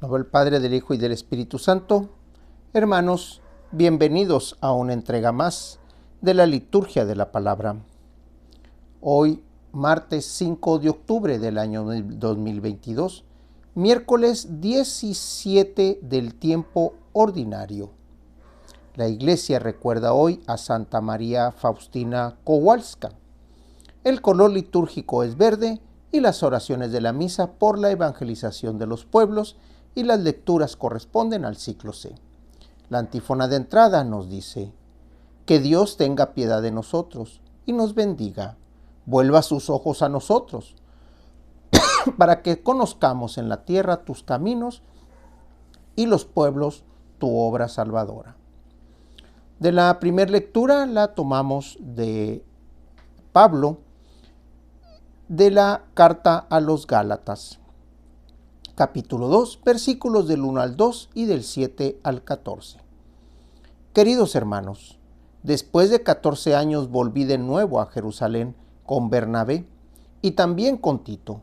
Nombre del Padre, del Hijo y del Espíritu Santo. Hermanos, bienvenidos a una entrega más de la liturgia de la palabra. Hoy, martes 5 de octubre del año 2022, miércoles 17 del tiempo ordinario. La Iglesia recuerda hoy a Santa María Faustina Kowalska. El color litúrgico es verde y las oraciones de la misa por la evangelización de los pueblos y las lecturas corresponden al ciclo C. La antífona de entrada nos dice: que Dios tenga piedad de nosotros y nos bendiga, vuelva sus ojos a nosotros, para que conozcamos en la tierra tus caminos y los pueblos tu obra salvadora. De la primera lectura la tomamos de Pablo, de la carta a los Gálatas, capítulo 2, versículos del 1 al 2 y del 7 al 14. Queridos hermanos, después de 14 años volví de nuevo a Jerusalén con Bernabé y también con Tito.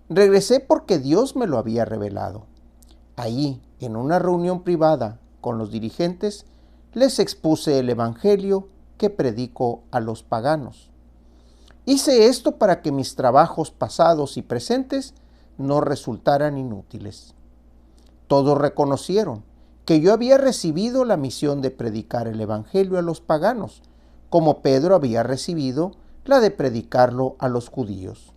Regresé porque Dios me lo había revelado. Allí, en una reunión privada con los dirigentes, les expuse el evangelio que predico a los paganos. Hice esto para que mis trabajos pasados y presentes no resultaran inútiles. Todos reconocieron que yo había recibido la misión de predicar el evangelio a los paganos, como Pedro había recibido la de predicarlo a los judíos.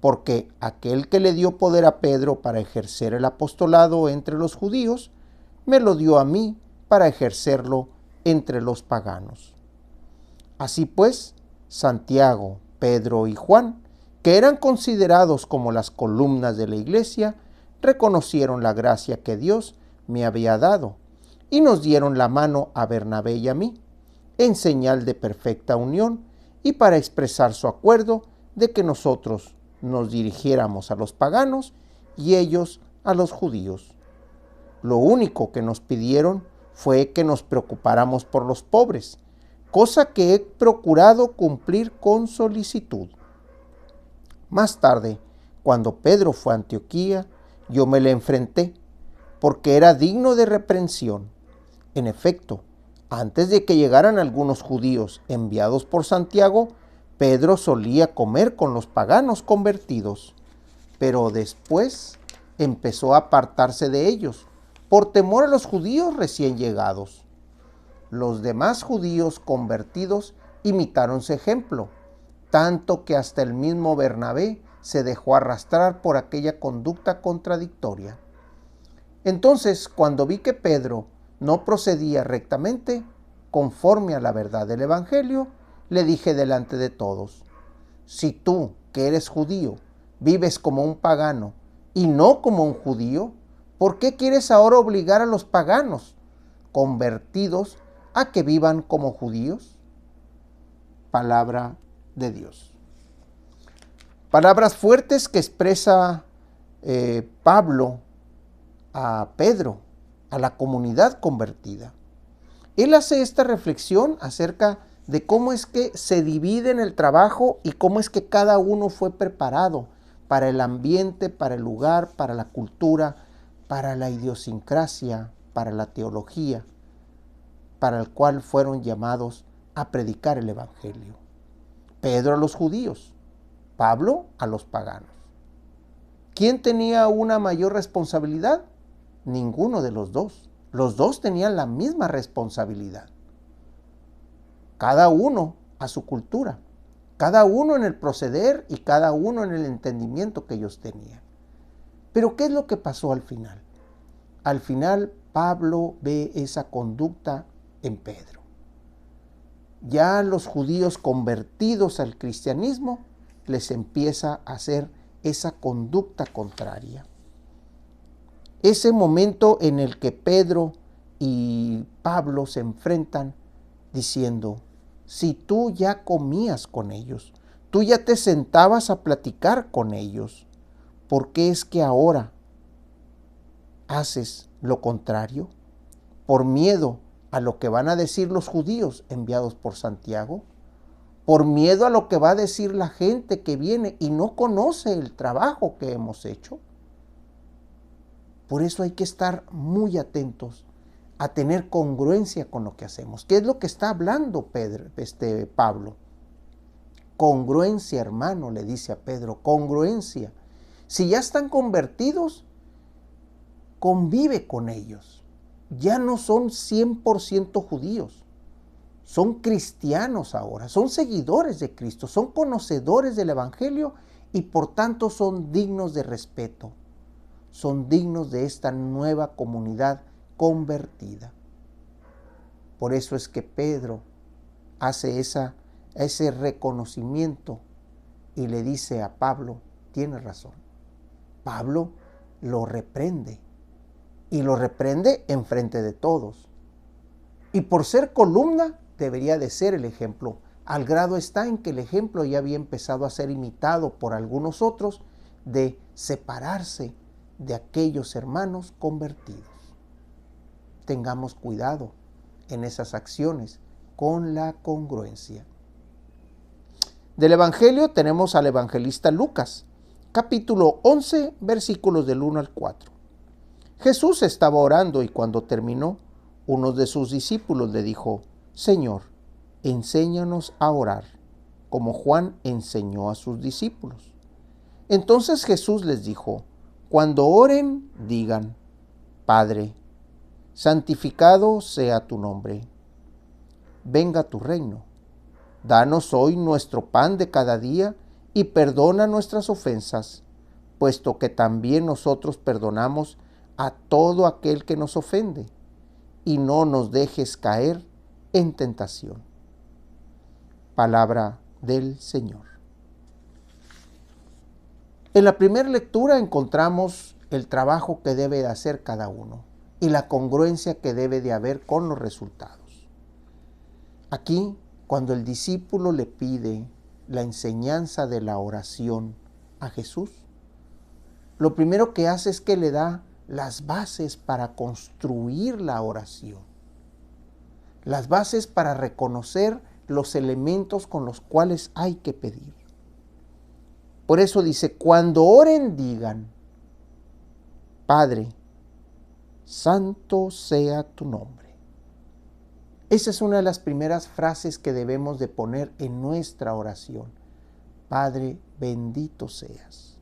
Porque aquel que le dio poder a Pedro para ejercer el apostolado entre los judíos, me lo dio a mí para ejercerlo entre los paganos. Así pues, Santiago, Pedro y Juan, que eran considerados como las columnas de la iglesia, reconocieron la gracia que Dios me había dado y nos dieron la mano a Bernabé y a mí, en señal de perfecta unión y para expresar su acuerdo de que nosotros nos dirigiéramos a los paganos y ellos a los judíos. Lo único que nos pidieron fue que nos preocupáramos por los pobres, cosa que he procurado cumplir con solicitud. Más tarde, cuando Pedro fue a Antioquía, yo me le enfrenté, porque era digno de reprensión. En efecto, antes de que llegaran algunos judíos enviados por Santiago, Pedro solía comer con los paganos convertidos, pero después empezó a apartarse de ellos, por temor a los judíos recién llegados. Los demás judíos convertidos imitaron su ejemplo, tanto que hasta el mismo Bernabé se dejó arrastrar por aquella conducta contradictoria. Entonces, cuando vi que Pedro no procedía rectamente, conforme a la verdad del Evangelio, le dije delante de todos: si tú, que eres judío, vives como un pagano y no como un judío, ¿por qué quieres ahora obligar a los paganos convertidos a que vivan como judíos? Palabra de Dios. Palabras fuertes que expresa Pablo a Pedro, a la comunidad convertida. Él hace esta reflexión acerca de cómo es que se divide en el trabajo y cómo es que cada uno fue preparado para el ambiente, para el lugar, para la cultura, para la idiosincrasia, para la teología, para el cual fueron llamados a predicar el evangelio. Pedro a los judíos, Pablo a los paganos. ¿Quién tenía una mayor responsabilidad? Ninguno de los dos. Los dos tenían la misma responsabilidad. Cada uno a su cultura, cada uno en el proceder y cada uno en el entendimiento que ellos tenían. Pero ¿qué es lo que pasó al final? Al final Pablo ve esa conducta en Pedro. Ya los judíos convertidos al cristianismo les empieza a hacer esa conducta contraria. Ese momento en el que Pedro y Pablo se enfrentan diciendo: si tú ya comías con ellos, tú ya te sentabas a platicar con ellos, ¿por qué es que ahora haces lo contrario? ¿Por miedo a lo que van a decir los judíos enviados por Santiago? ¿Por miedo a lo que va a decir la gente que viene y no conoce el trabajo que hemos hecho? Por eso hay que estar muy atentos a tener congruencia con lo que hacemos. ¿Qué es lo que está hablando Pablo? Congruencia, hermano, le dice a Pedro, congruencia. Si ya están convertidos, convive con ellos. Ya no son 100% judíos. Son cristianos ahora, son seguidores de Cristo, son conocedores del Evangelio y por tanto son dignos de respeto. Son dignos de esta nueva comunidad convertida. Por eso es que Pedro hace ese reconocimiento y le dice a Pablo, tienes razón. Pablo lo reprende y lo reprende enfrente de todos. Y por ser columna debería de ser el ejemplo. Al grado está en que el ejemplo ya había empezado a ser imitado por algunos otros de separarse de aquellos hermanos convertidos. Tengamos cuidado en esas acciones con la congruencia. Del Evangelio tenemos al evangelista Lucas, capítulo 11, versículos del 1 al 4. Jesús estaba orando y cuando terminó, uno de sus discípulos le dijo, Señor, enséñanos a orar, como Juan enseñó a sus discípulos. Entonces Jesús les dijo, cuando oren, digan, Padre, santificado sea tu nombre. Venga tu reino. Danos hoy nuestro pan de cada día y perdona nuestras ofensas, puesto que también nosotros perdonamos a todo aquel que nos ofende, y no nos dejes caer en tentación. Palabra del Señor. En la primera lectura encontramos el trabajo que debe de hacer cada uno y la congruencia que debe de haber con los resultados. Aquí, cuando el discípulo le pide la enseñanza de la oración a Jesús, lo primero que hace es que le da las bases para construir la oración, las bases para reconocer los elementos con los cuales hay que pedir. Por eso dice, cuando oren digan, Padre, santo sea tu nombre. Esa es una de las primeras frases que debemos de poner en nuestra oración. Padre, bendito seas.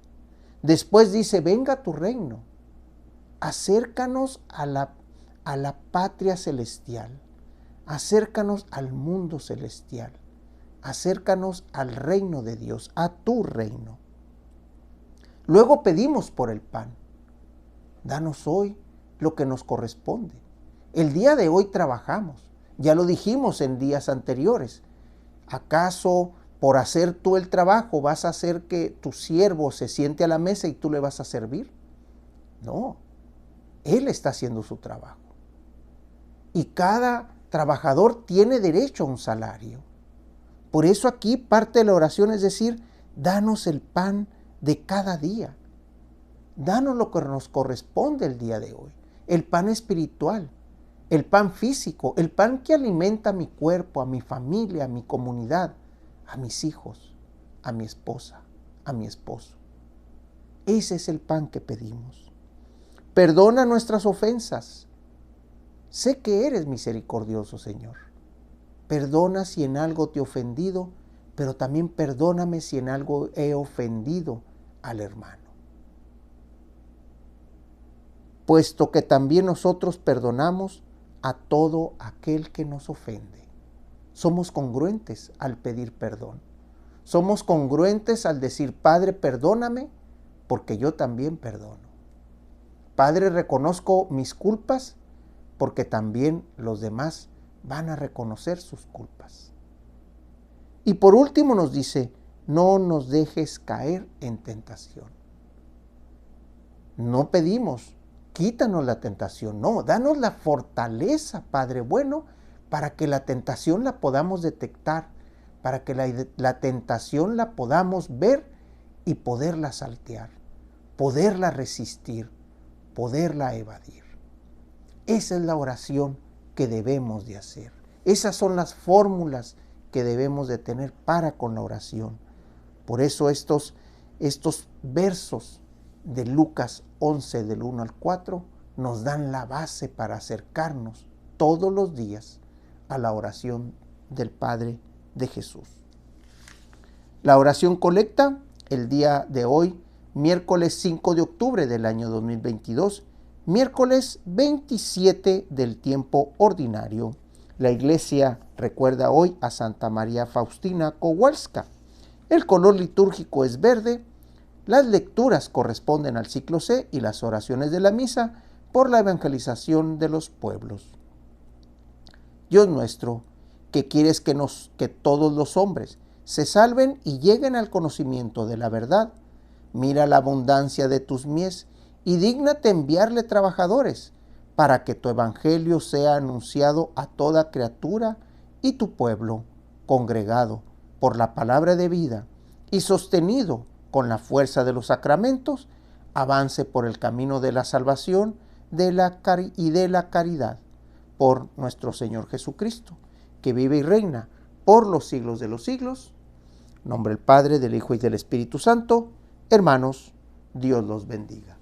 Después dice, venga tu reino. Acércanos a la patria celestial. Acércanos al mundo celestial. Acércanos al reino de Dios, a tu reino. Luego pedimos por el pan. Danos hoy lo que nos corresponde. El día de hoy trabajamos. Ya lo dijimos en días anteriores. ¿Acaso por hacer tú el trabajo vas a hacer que tu siervo se siente a la mesa y tú le vas a servir? No. Él está haciendo su trabajo. Y cada trabajador tiene derecho a un salario. Por eso aquí parte de la oración es decir, danos el pan de cada día. Danos lo que nos corresponde el día de hoy. El pan espiritual, el pan físico, el pan que alimenta a mi cuerpo, a mi familia, a mi comunidad, a mis hijos, a mi esposa, a mi esposo. Ese es el pan que pedimos. Perdona nuestras ofensas. Sé que eres misericordioso, Señor. Perdona si en algo te he ofendido, pero también perdóname si en algo he ofendido al hermano. Puesto que también nosotros perdonamos a todo aquel que nos ofende. Somos congruentes al pedir perdón. Somos congruentes al decir, Padre, perdóname, porque yo también perdono. Padre, reconozco mis culpas, porque también los demás van a reconocer sus culpas. Y por último nos dice, no nos dejes caer en tentación. No pedimos, quítanos la tentación, no, danos la fortaleza, Padre bueno, para que la tentación la podamos detectar, para que la tentación la podamos ver y poderla saltear, poderla resistir, poderla evadir. Esa es la oración que debemos de hacer. Esas son las fórmulas que debemos de tener para con la oración. Por eso estos versos de Lucas 11 del 1 al 4 nos dan la base para acercarnos todos los días a la oración del Padre de Jesús. La oración colecta el día de hoy, miércoles 5 de octubre del año 2022, miércoles 27 del tiempo ordinario. La iglesia recuerda hoy a Santa María Faustina Kowalska. El color litúrgico es verde. Las lecturas corresponden al ciclo C y las oraciones de la misa por la evangelización de los pueblos. Dios nuestro, que quieres que todos los hombres se salven y lleguen al conocimiento de la verdad, mira la abundancia de tus mies y dígnate enviarle trabajadores para que tu evangelio sea anunciado a toda criatura y tu pueblo, congregado por la palabra de vida y sostenido con la fuerza de los sacramentos, avance por el camino de la salvación y de la caridad, por nuestro Señor Jesucristo, que vive y reina por los siglos de los siglos. En nombre del Padre, del Hijo y del Espíritu Santo. Hermanos, Dios los bendiga.